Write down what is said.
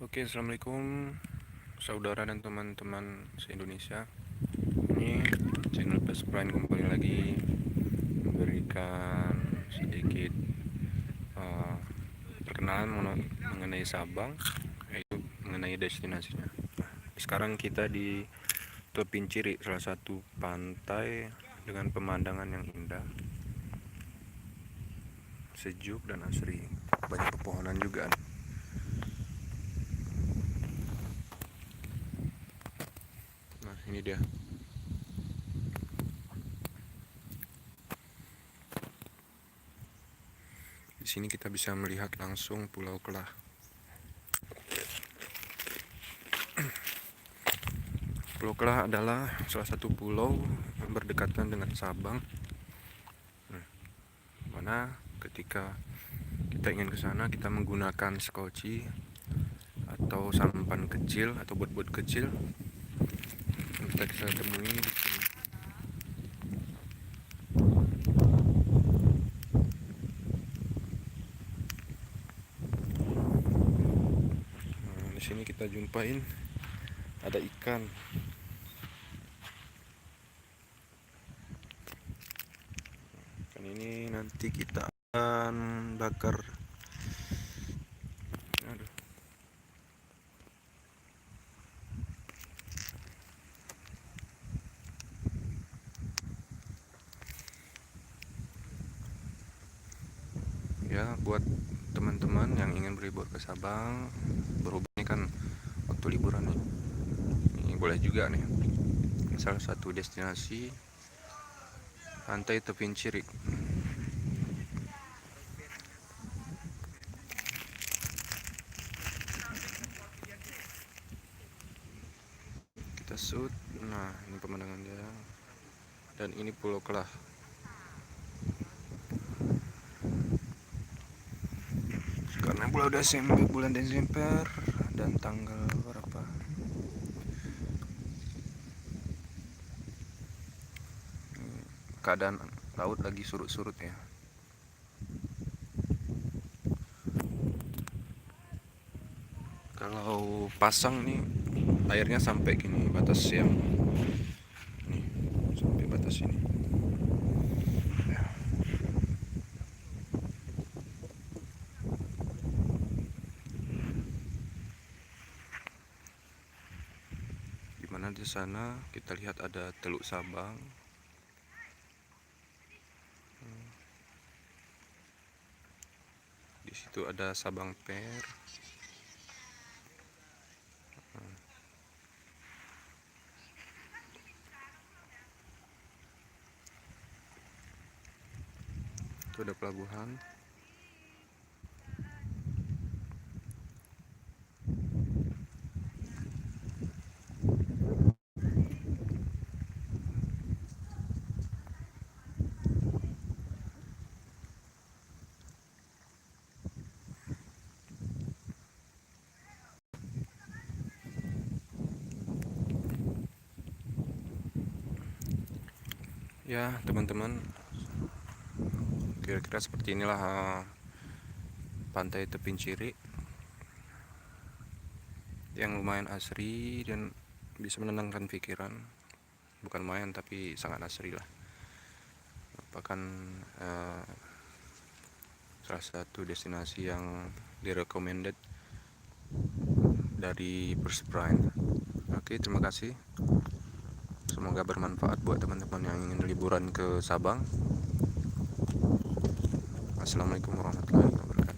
Oke, assalamualaikum saudara dan teman-teman se-Indonesia. Ini channel Best Friend kembali lagi memberikan sedikit uh, perkenalan mengenai Sabang, yaitu mengenai destinasinya. Sekarang kita di Tepinciri, salah satu pantai dengan pemandangan yang indah, sejuk dan asri. Banyak pepohonan juga. Nah, ini dia. Di sini kita bisa melihat langsung Pulau Kelah. Pulau Kelah adalah salah satu pulau yang berdekatan dengan Sabang. Mana ketika kita ingin ke sana, kita menggunakan skoci atau sampan kecil atau bot-bot kecil. Kita bisa temui di sini. Di sini kita jumpain ada ikan. Ikan ini nanti kita akan bakar. Aduh. Ya, buat teman-teman yang ingin berlibur ke Sabang, berhubung ini kan waktu liburan nih. Ini boleh juga nih. Salah satu destinasi Pantai Tepinciri. Kita shoot. Nah, ini pemandangan dia. Dan ini Pulau Kelah. Karena bulan Desember dan tanggal berapa? Keadaan laut lagi surut-surut ya. Kalau pasang nih airnya sampai gini batas yang nih, sampai batas ini. Ya. Dimana di sana kita lihat ada Teluk Sabang. Di situ ada Sabang Pair. Itu ada pelabuhan. Ya, teman-teman, kira-kira seperti inilah Pantai Tepinciri yang lumayan asri dan bisa menenangkan pikiran. Bukan lumayan tapi sangat asri lah. Merupakan salah satu destinasi yang direcommended dari First Prime. Oke, terima kasih. Semoga bermanfaat buat teman-teman yang ingin liburan ke Sabang. Assalamualaikum warahmatullahi wabarakatuh.